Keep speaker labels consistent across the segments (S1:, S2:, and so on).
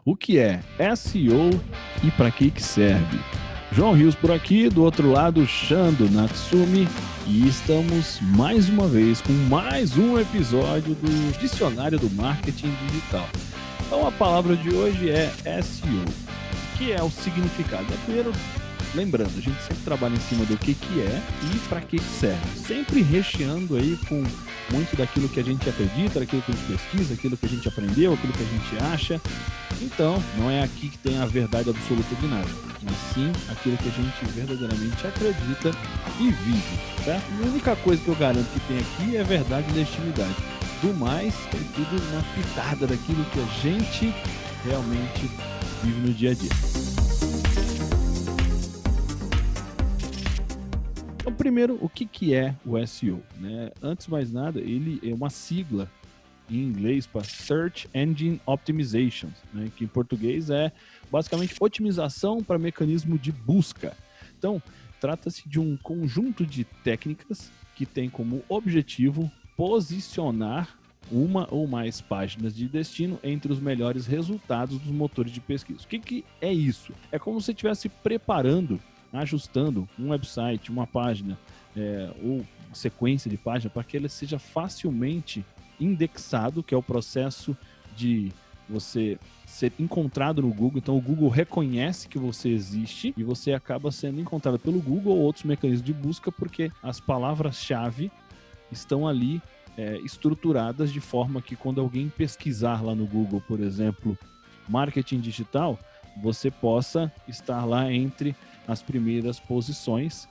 S1: O que é SEO e para que serve? João Rios por aqui, do outro lado, Shando Natsumi, e estamos mais uma vez com mais um episódio do Dicionário do Marketing Digital. Então a palavra de hoje é SEO. O que é o significado? Primeiro, lembrando, a gente sempre trabalha em cima do que é e para que serve. Sempre recheando aí com muito daquilo que a gente acredita, daquilo que a gente pesquisa, aquilo que a gente aprendeu, aquilo que a gente acha. Então, não é aqui que tem a verdade absoluta de nada, mas sim aquilo que a gente verdadeiramente acredita e vive, certo? A única coisa que eu garanto que tem aqui é verdade e legitimidade. Do mais, é tudo uma pitada daquilo que a gente realmente vive no dia a dia. Então, primeiro, o que é o SEO? Né? Antes de mais nada, ele é uma sigla em inglês para Search Engine Optimization, né? Que em português é basicamente otimização para mecanismo de busca. Então, trata-se de um conjunto de técnicas que tem como objetivo posicionar uma ou mais páginas de destino entre os melhores resultados dos motores de pesquisa. O que é isso? É como se você estivesse preparando, ajustando um website, uma página ou sequência de página para que ele seja facilmente indexado, que é o processo de você ser encontrado no Google. Então o Google reconhece que você existe e você acaba sendo encontrado pelo Google ou outros mecanismos de busca porque as palavras-chave estão ali estruturadas de forma que quando alguém pesquisar lá no Google, por exemplo, marketing digital, você possa estar lá entre as primeiras posições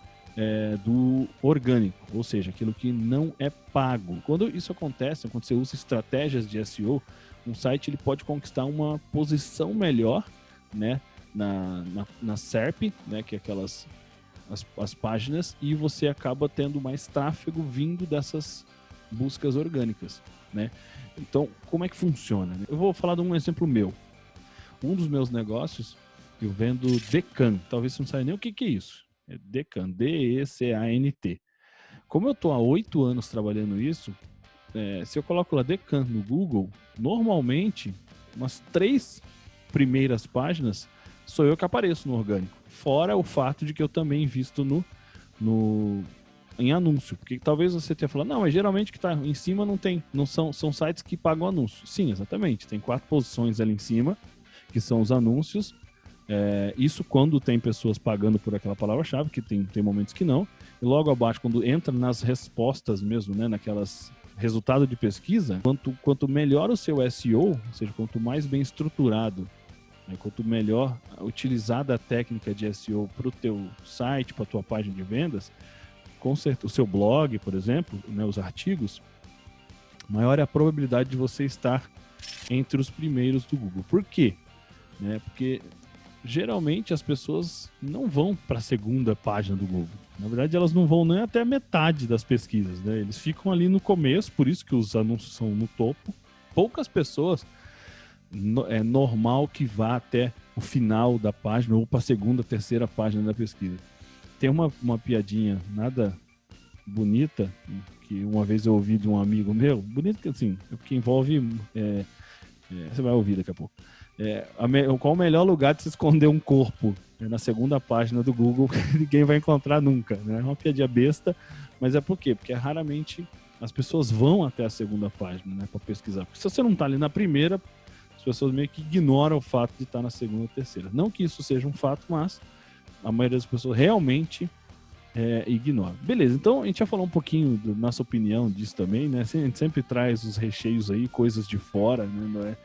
S1: do orgânico, ou seja, aquilo que não é pago. Quando isso acontece, quando você usa estratégias de SEO, um site ele pode conquistar uma posição melhor, né, na SERP, né, que é aquelas as páginas, e você acaba tendo mais tráfego vindo dessas buscas orgânicas, né? Então, como é que funciona? Eu vou falar de um exemplo meu. Um dos meus negócios, eu vendo Decan. Talvez você não saiba nem o que é isso. É Decan, D-E-C-A-N-T. Como eu estou há 8 anos trabalhando isso, se eu coloco lá Decan no Google, normalmente, umas 3 primeiras páginas sou eu que apareço no orgânico. Fora o fato de que eu também invisto em anúncio. Porque talvez você tenha falado, não, mas geralmente que está em cima são sites que pagam anúncio. Sim, exatamente. Tem 4 posições ali em cima, que são os anúncios. Isso quando tem pessoas pagando por aquela palavra-chave, que tem momentos que não. E logo abaixo, quando entra nas respostas mesmo, né, naquelas resultado de pesquisa, quanto melhor o seu SEO, ou seja, quanto mais bem estruturado, né, quanto melhor utilizada a técnica de SEO para o teu site, para a tua página de vendas, com certeza, o seu blog, por exemplo, né, os artigos, maior é a probabilidade de você estar entre os primeiros do Google. Por quê? Porque geralmente as pessoas não vão para a segunda página do Google. Na verdade, elas não vão nem até a metade das pesquisas, né? Eles ficam ali no começo, por isso que os anúncios são no topo. Poucas pessoas é normal que vá até o final da página ou para a segunda, terceira página da pesquisa. Tem uma piadinha nada bonita que uma vez eu ouvi de um amigo meu, bonito que assim, que envolve você vai ouvir daqui a pouco. Qual o melhor lugar de se esconder um corpo? Na segunda página do Google, ninguém vai encontrar nunca, né? É uma piadinha besta, mas é por quê? Porque raramente as pessoas vão até a segunda página, né, para pesquisar. Porque se você não está ali na primeira, as pessoas meio que ignoram o fato de estar na segunda ou terceira. Não que isso seja um fato, mas a maioria das pessoas realmente ignora. Beleza, então a gente já falou um pouquinho da nossa opinião disso também, né? A gente sempre traz os recheios aí, coisas de fora, né? Não é?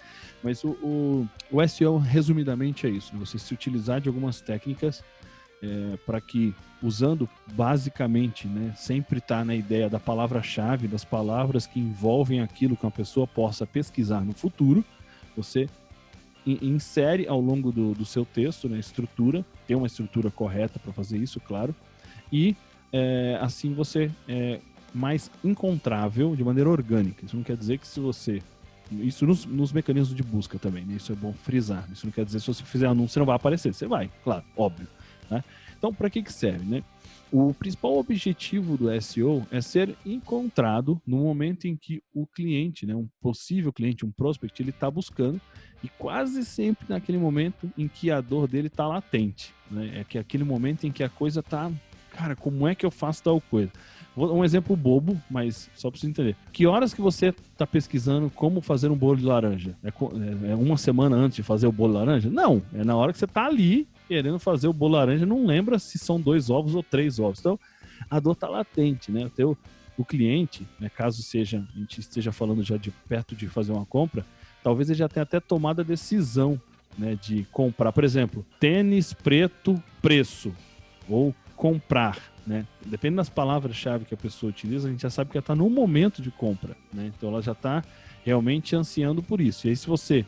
S1: Mas o SEO, resumidamente, é isso. Você se utilizar de algumas técnicas para que, usando basicamente, né, sempre estar na ideia da palavra-chave, das palavras que envolvem aquilo que uma pessoa possa pesquisar no futuro, você insere ao longo do seu texto, né, estrutura, tem uma estrutura correta para fazer isso, claro, e assim você é mais encontrável de maneira orgânica. Isso não quer dizer que se você... Isso nos mecanismos de busca também, né? Isso é bom frisar. Isso não quer dizer que se você fizer anúncio, você não vai aparecer. Você vai, claro, óbvio. Né? Então, para que serve, né? O principal objetivo do SEO é ser encontrado no momento em que o cliente, né, um possível cliente, um prospect, ele está buscando, e quase sempre naquele momento em que a dor dele está latente, né? É que é aquele momento em que a coisa está, cara, como é que eu faço tal coisa? Um exemplo bobo, mas só para você entender. Que horas que você está pesquisando como fazer um bolo de laranja? É uma semana antes de fazer o bolo de laranja? Não, é na hora que você está ali querendo fazer o bolo de laranja, não lembra se são 2 ovos ou 3 ovos. Então, a dor está latente, né? O cliente, né, caso a gente esteja falando já de perto de fazer uma compra, talvez ele já tenha até tomado a decisão, né, de comprar. Por exemplo, tênis preto, preço, ou comprar, né? Depende das palavras-chave que a pessoa utiliza, a gente já sabe que ela está no momento de compra, né? Então ela já está realmente ansiando por isso. E aí, se você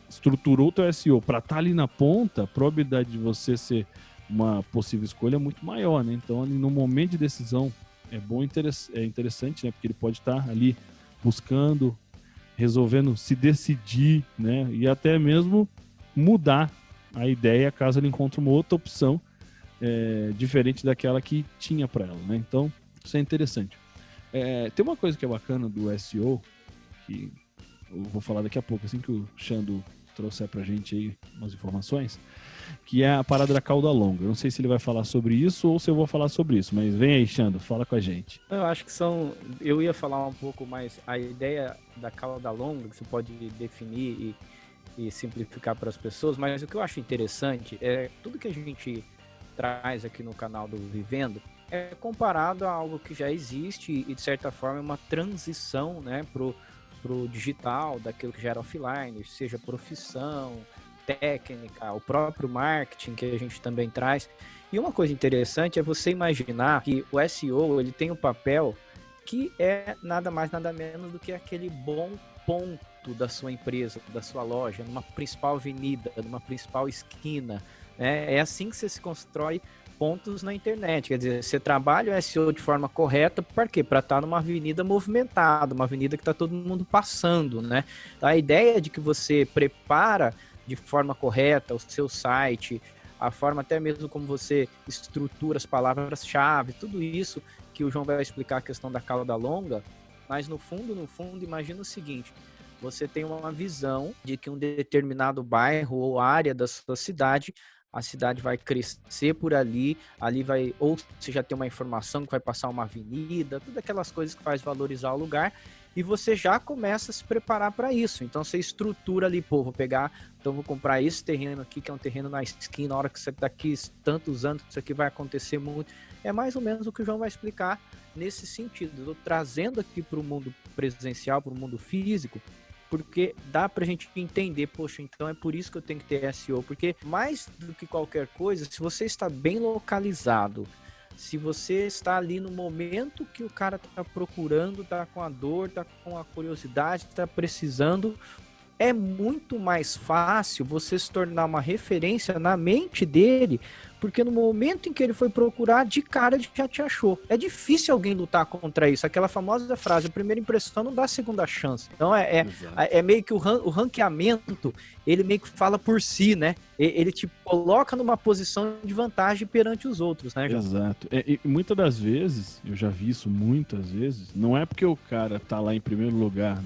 S1: estruturou o teu SEO para estar ali na ponta, a probabilidade de você ser uma possível escolha é muito maior, né? Então, ali no momento de decisão, é interessante, né? Porque ele pode estar ali buscando, resolvendo se decidir, né? E até mesmo mudar a ideia caso ele encontre uma outra opção diferente daquela que tinha para ela, né? Então, isso é interessante. Tem uma coisa que é bacana do SEO, que eu vou falar daqui a pouco, assim que o Xando trouxer pra gente aí umas informações, que é a parada da cauda longa. Eu não sei se ele vai falar sobre isso ou se eu vou falar sobre isso, mas vem aí, Xando, fala com a gente.
S2: Eu acho que eu ia falar um pouco mais a ideia da cauda longa, que você pode definir e simplificar para as pessoas, mas o que eu acho interessante é tudo que a gente traz aqui no canal do Vivendo é comparado a algo que já existe e de certa forma é uma transição, né, pro digital, daquilo que já era offline, seja profissão, técnica, o próprio marketing que a gente também traz. E uma coisa interessante é você imaginar que o SEO ele tem um papel que é nada mais, nada menos do que aquele bom ponto da sua empresa, da sua loja, numa principal avenida, numa principal esquina. É assim que você se constrói pontos na internet, quer dizer, você trabalha o SEO de forma correta, para quê? Para estar numa avenida movimentada, uma avenida que está todo mundo passando, né? Então, a ideia de que você prepara de forma correta o seu site, a forma até mesmo como você estrutura as palavras-chave, tudo isso que o João vai explicar a questão da cauda longa, mas no fundo, imagina o seguinte: você tem uma visão de que um determinado bairro ou área da sua cidade, a cidade vai crescer por ali vai, ou você já tem uma informação que vai passar uma avenida, todas aquelas coisas que faz valorizar o lugar, e você já começa a se preparar para isso. Então você estrutura ali, vou comprar esse terreno aqui, que é um terreno na esquina, na hora que você daqui tantos anos, isso aqui vai acontecer muito. É mais ou menos o que o João vai explicar nesse sentido. Eu tô trazendo aqui para o mundo presencial, para o mundo físico, porque dá pra gente entender, poxa, então é por isso que eu tenho que ter SEO, porque mais do que qualquer coisa, se você está bem localizado, se você está ali no momento que o cara tá procurando, tá com a dor, tá com a curiosidade, tá precisando, é muito mais fácil você se tornar uma referência na mente dele, porque no momento em que ele foi procurar, de cara ele já te achou. É difícil alguém lutar contra isso. Aquela famosa frase, a primeira impressão não dá a segunda chance. Então é meio que o ranqueamento, ele meio que fala por si, né? Ele te coloca numa posição de vantagem perante os outros, né, João?
S1: Exato. E muitas das vezes, eu já vi isso muitas vezes, não é porque o cara tá lá em primeiro lugar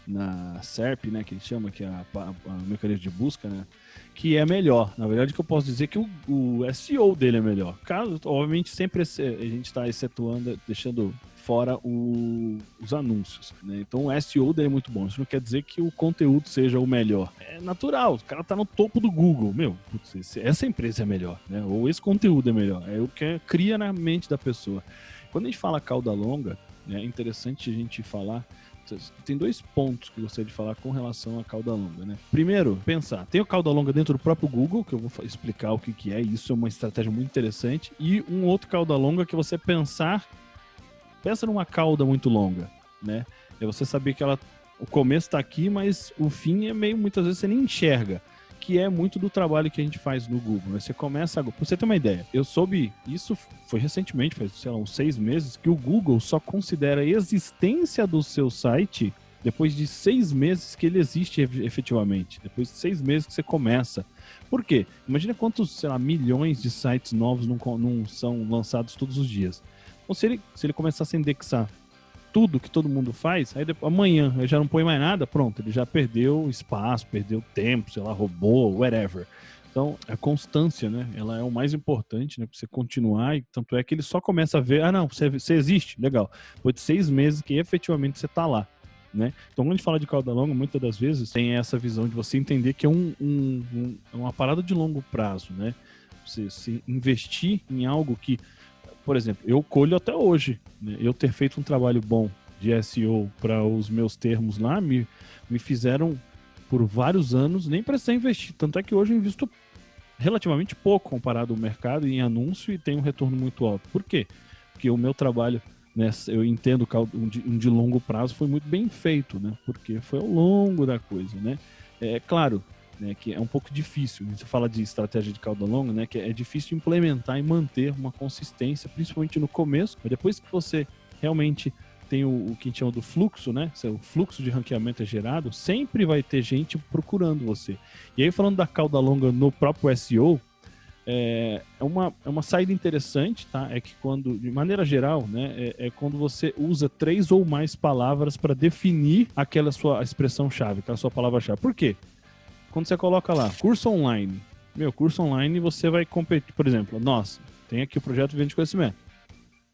S1: na SERP, né, que ele chama, que é a mecanismo de busca, né, que é melhor. Na verdade, que eu posso dizer que o SEO dele é melhor. Caso, obviamente, sempre a gente está excetuando, deixando fora os anúncios, né? Então o SEO dele é muito bom. Isso não quer dizer que o conteúdo seja o melhor. É natural, o cara tá no topo do Google. Putz, essa empresa é melhor, né? Ou esse conteúdo é melhor. É o que cria na mente da pessoa. Quando a gente fala cauda longa, é interessante a gente falar. Tem 2 pontos que eu gostaria de falar com relação à cauda longa, né? Primeiro, pensar, tem o cauda longa dentro do próprio Google, que eu vou explicar o que é, isso é uma estratégia muito interessante, e um outro cauda longa que é você pensa numa cauda muito longa, né? É você saber que o começo tá aqui, mas o fim é meio, muitas vezes você nem enxerga, que é muito do trabalho que a gente faz no Google, né? Você começa, pra você ter uma ideia, eu soube, isso foi recentemente, faz, sei lá, uns 6 meses, que o Google só considera a existência do seu site depois de 6 meses que ele existe efetivamente. Depois de 6 meses que você começa. Por quê? Imagina quantos, sei lá, milhões de sites novos não são lançados todos os dias. Então, se ele começasse a indexar tudo que todo mundo faz, aí depois, amanhã ele já não põe mais nada, pronto, ele já perdeu espaço, perdeu tempo, sei lá, roubou, whatever. Então, a constância, né, ela é o mais importante, né, pra você continuar, e tanto é que ele só começa a ver, você existe, legal. Depois de 6 meses que efetivamente você tá lá, né. Então, quando a gente fala de cauda longa, muitas das vezes tem essa visão de você entender que é uma parada de longo prazo, né. Você se investir em algo que, por exemplo, eu colho até hoje, né? Eu ter feito um trabalho bom de SEO para os meus termos lá, me fizeram por vários anos nem precisar investir. Tanto é que hoje eu invisto relativamente pouco comparado ao mercado em anúncio e tenho um retorno muito alto. Por quê? Porque o meu trabalho, né, eu entendo que um de longo prazo foi muito bem feito, né? Porque foi ao longo da coisa, né? É claro, né, que é um pouco difícil. Você fala de estratégia de cauda longa, né, que é difícil implementar e manter uma consistência, principalmente no começo, mas depois que você realmente tem o que a gente chama do fluxo, né, o fluxo de ranqueamento é gerado, sempre vai ter gente procurando você. E aí, falando da cauda longa no próprio SEO, é uma saída interessante, tá? É que quando, de maneira geral, né, é quando você usa 3 ou mais palavras para definir aquela sua expressão-chave, aquela sua palavra-chave. Por quê? Quando você coloca lá, curso online, curso online você vai competir, por exemplo, nossa, tem aqui o projeto Vivendo de Conhecimento.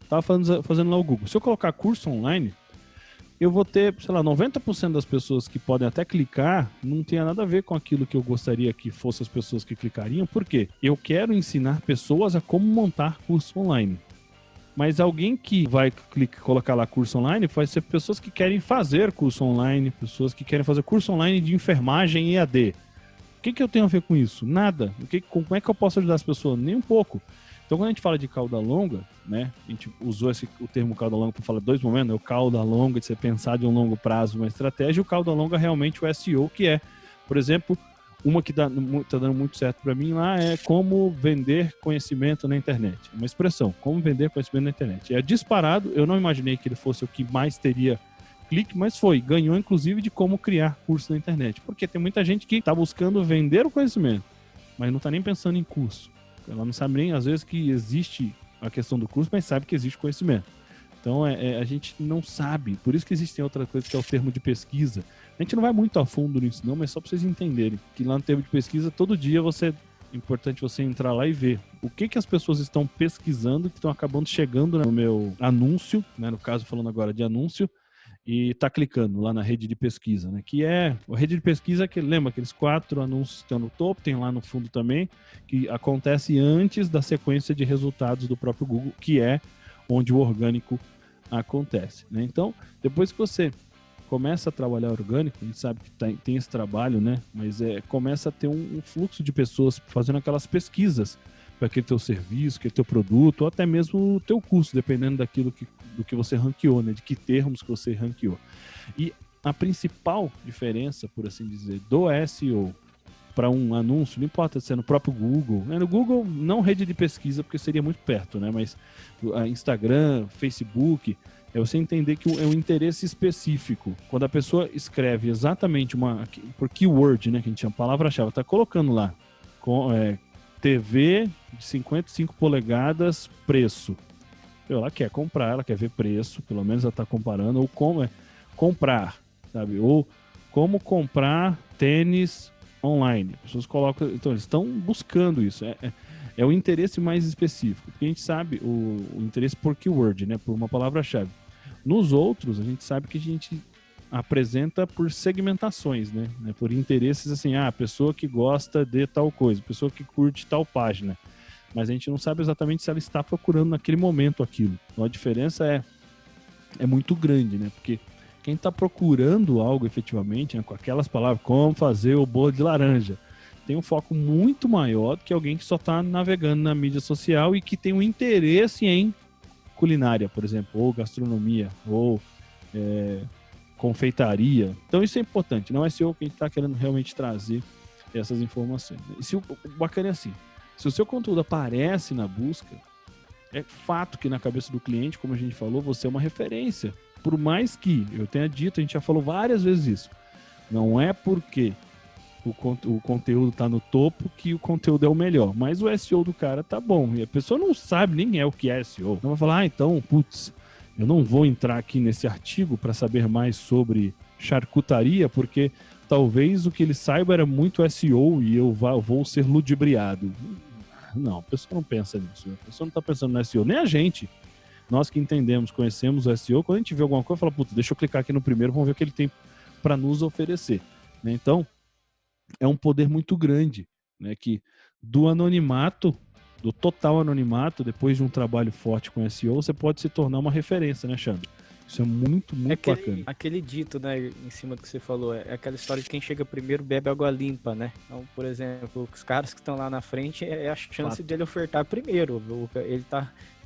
S1: Tava fazendo lá o Google. Se eu colocar curso online, eu vou ter, sei lá, 90% das pessoas que podem até clicar não tem nada a ver com aquilo que eu gostaria que fossem as pessoas que clicariam. Por quê? Eu quero ensinar pessoas a como montar curso online. Mas alguém que vai colocar lá curso online vai ser pessoas que querem fazer curso online, pessoas que querem fazer curso online de enfermagem e EAD. O que eu tenho a ver com isso? Nada. Como é que eu posso ajudar as pessoas? Nem um pouco. Então, quando a gente fala de cauda longa, né, a gente usou o termo cauda longa para falar de 2 momentos, né, o cauda longa de você pensar de um longo prazo uma estratégia, e o cauda longa realmente o SEO, que é, por exemplo, uma que tá dando muito certo para mim lá é como vender conhecimento na internet. Uma expressão, como vender conhecimento na internet. É disparado, eu não imaginei que ele fosse o que mais teria clique, mas ganhou inclusive de como criar curso na internet, porque tem muita gente que está buscando vender o conhecimento, mas não está nem pensando em curso. Ela não sabe nem, às vezes, que existe a questão do curso, mas sabe que existe conhecimento. Então, a gente não sabe. Por isso que existem outra coisa que é o termo de pesquisa. A gente não vai muito a fundo nisso, não, mas só para vocês entenderem que lá no termo de pesquisa, todo dia é importante você entrar lá e ver o que as pessoas estão pesquisando, que estão acabando chegando no meu anúncio, né, no caso, falando agora de anúncio, e tá clicando lá na rede de pesquisa, né? Que é a rede de pesquisa que lembra aqueles 4 anúncios que estão no topo, tem lá no fundo também, que acontece antes da sequência de resultados do próprio Google, que é onde o orgânico acontece, né? Então, depois que você começa a trabalhar orgânico, a gente sabe que tem esse trabalho, né? Mas começa a ter um fluxo de pessoas fazendo aquelas pesquisas para aquele teu serviço, aquele teu produto, ou até mesmo o teu curso, dependendo do que você ranqueou, né? De que termos que você ranqueou. E a principal diferença, por assim dizer, do SEO para um anúncio, não importa se é no próprio Google, no Google não rede de pesquisa, porque seria muito perto, né? Mas Instagram, Facebook, é você entender que é um interesse específico. Quando a pessoa escreve exatamente por keyword, né, que a gente chama palavra-chave, está colocando lá TV de 55 polegadas, preço. Ela quer comprar, ela quer ver preço, pelo menos ela está comparando, ou como comprar, sabe? Ou como comprar tênis online. As pessoas colocam, então eles estão buscando isso. É o interesse mais específico, porque a gente sabe o interesse por keyword, né? Por uma palavra-chave. Nos outros, a gente sabe que a gente apresenta por segmentações, né? Por interesses assim, a pessoa que gosta de tal coisa, pessoa que curte tal página. Mas a gente não sabe exatamente se ela está procurando naquele momento aquilo. Então a diferença é muito grande, né? Porque quem está procurando algo efetivamente, né, com aquelas palavras, como fazer o bolo de laranja, tem um foco muito maior do que alguém que só está navegando na mídia social e que tem um interesse em culinária, por exemplo, ou gastronomia, ou confeitaria. Então isso é importante, não é SEO que a gente está querendo realmente trazer essas informações. E o bacana é assim, se o seu conteúdo aparece na busca, é fato que na cabeça do cliente, como a gente falou, você é uma referência. por mais que eu tenha dito, a gente já falou várias vezes isso, não é porque o conteúdo tá no topo que o conteúdo é o melhor, mas o SEO do cara tá bom, e a pessoa não sabe nem o que é SEO. Não vai falar, então, putz, eu não vou entrar aqui nesse artigo para saber mais sobre charcutaria, porque talvez o que ele saiba era muito SEO e eu vou ser ludibriado. Não, a pessoa não pensa nisso, a pessoa não tá pensando no SEO, nem a gente. Nós que entendemos, conhecemos o SEO, quando a gente vê alguma coisa, fala, putz, deixa eu clicar aqui no primeiro, vamos ver o que ele tem para nos oferecer, né? Então, é um poder muito grande, né? Que do anonimato, do total anonimato, depois de um trabalho forte com SEO, você pode se tornar uma referência, né, Xandro? Isso é muito, muito bacana.
S2: Aquele dito, né, em cima do que você falou, é aquela história de quem chega primeiro bebe água limpa, né? Então, por exemplo, os caras que estão lá na frente, é a chance dele ofertar primeiro.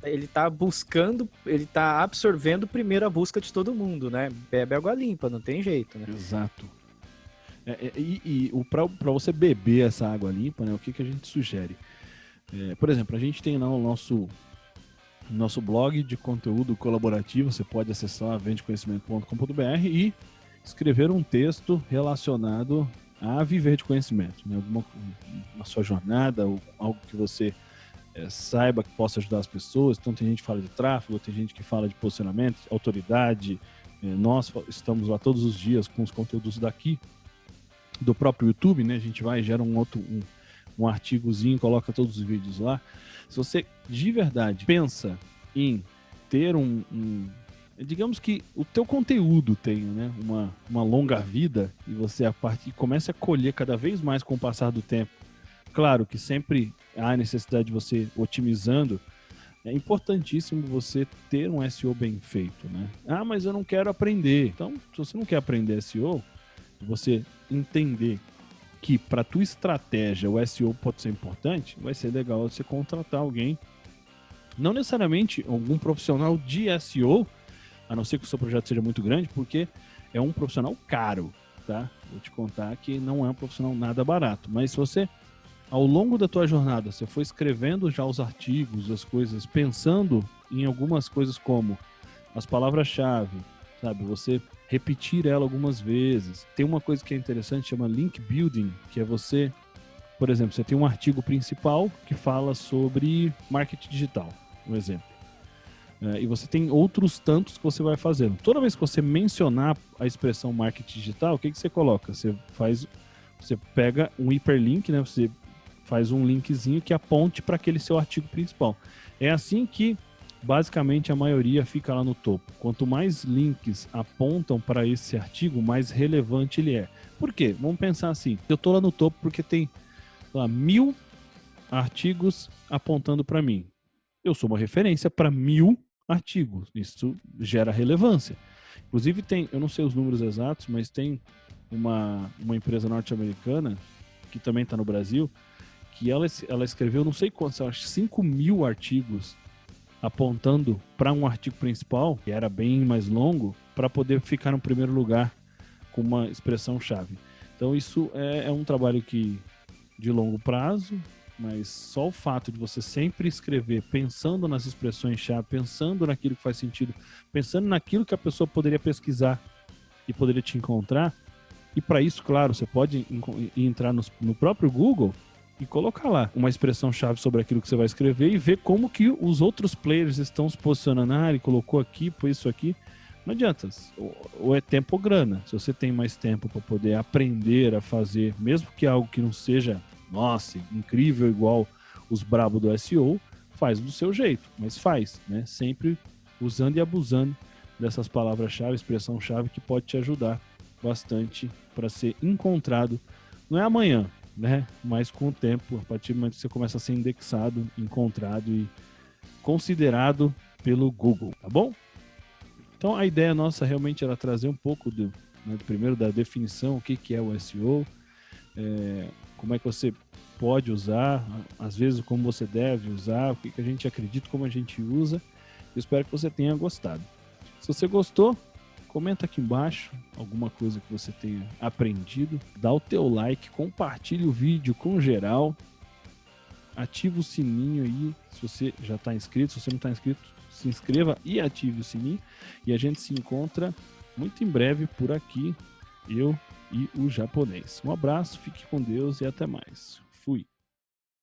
S2: Ele tá buscando, ele tá absorvendo primeiro a busca de todo mundo, né? Bebe água limpa, não tem jeito, né?
S1: Exato. Para você beber essa água limpa, né, o que a gente sugere? Por exemplo, a gente tem lá o nosso blog de conteúdo colaborativo, você pode acessar vendeconhecimento.com.br e escrever um texto relacionado a viver de conhecimento, né? Na sua jornada, ou algo que você saiba que possa ajudar as pessoas. Então tem gente que fala de tráfego, tem gente que fala de posicionamento, autoridade. Nós estamos lá todos os dias com os conteúdos daqui do próprio YouTube, né? A gente vai, gera um artigozinho, coloca todos os vídeos lá. Se você de verdade pensa em ter digamos que o teu conteúdo tenha, né, uma longa vida e você comece a colher cada vez mais com o passar do tempo. Claro que sempre há necessidade de você otimizando. É importantíssimo você ter um SEO bem feito, né? Ah, mas eu não quero aprender. Então, se você não quer aprender SEO, você entender que para tua estratégia o SEO pode ser importante, vai ser legal você contratar alguém, não necessariamente algum profissional de SEO, a não ser que o seu projeto seja muito grande, porque é um profissional caro, tá? Vou te contar que não é um profissional nada barato, mas se você, ao longo da tua jornada, você for escrevendo já os artigos, as coisas, pensando em algumas coisas como as palavras-chave, sabe? Você repetir ela algumas vezes. Tem uma coisa que é interessante, chama link building, que é você, por exemplo, você tem um artigo principal que fala sobre marketing digital, um exemplo. E você tem outros tantos que você vai fazendo. Toda vez que você mencionar a expressão marketing digital, o que você coloca? Você pega um hiperlink, né? Você faz um linkzinho que aponte para aquele seu artigo principal. É assim que basicamente a maioria fica lá no topo. Quanto mais links apontam para esse artigo, mais relevante ele é. Por quê? Vamos pensar assim, eu estou lá no topo porque tem 1000 artigos apontando para mim. Eu sou uma referência para 1000 artigos. Isso gera relevância. Inclusive tem, eu não sei os números exatos, mas tem uma empresa norte-americana que também está no Brasil, que ela escreveu não sei quantos, acho 5.000 artigos apontando para um artigo principal, que era bem mais longo, para poder ficar no primeiro lugar com uma expressão-chave. Então isso é um trabalho de longo prazo, mas só o fato de você sempre escrever pensando nas expressões-chave, pensando naquilo que faz sentido, pensando naquilo que a pessoa poderia pesquisar e poderia te encontrar, e para isso, claro, você pode entrar no próprio Google e colocar lá uma expressão-chave sobre aquilo que você vai escrever e ver como que os outros players estão se posicionando. Ah, ele colocou aqui, pôs isso aqui. Não adianta, ou é tempo ou grana. Se você tem mais tempo para poder aprender a fazer, mesmo que algo que não seja, nossa, incrível igual os brabos do SEO, faz do seu jeito, mas faz, né? Sempre usando e abusando dessas palavras-chave, expressão-chave, que pode te ajudar bastante para ser encontrado. Não é amanhã, né? Mas com o tempo, a partir do momento que você começa a ser indexado, encontrado e considerado pelo Google, tá bom? Então a ideia nossa realmente era trazer um pouco primeiro da definição, o que é o SEO, como é que você pode usar, às vezes como você deve usar, o que a gente acredita, como a gente usa. Eu espero que você tenha gostado. Se você gostou, comenta aqui embaixo alguma coisa que você tenha aprendido, dá o teu like, compartilha o vídeo com geral ativa o sininho aí, se você já está inscrito. Se você não está inscrito, se inscreva e ative o sininho. E a gente se encontra muito em breve por aqui, eu e o japonês. Um abraço, fique com Deus e até mais.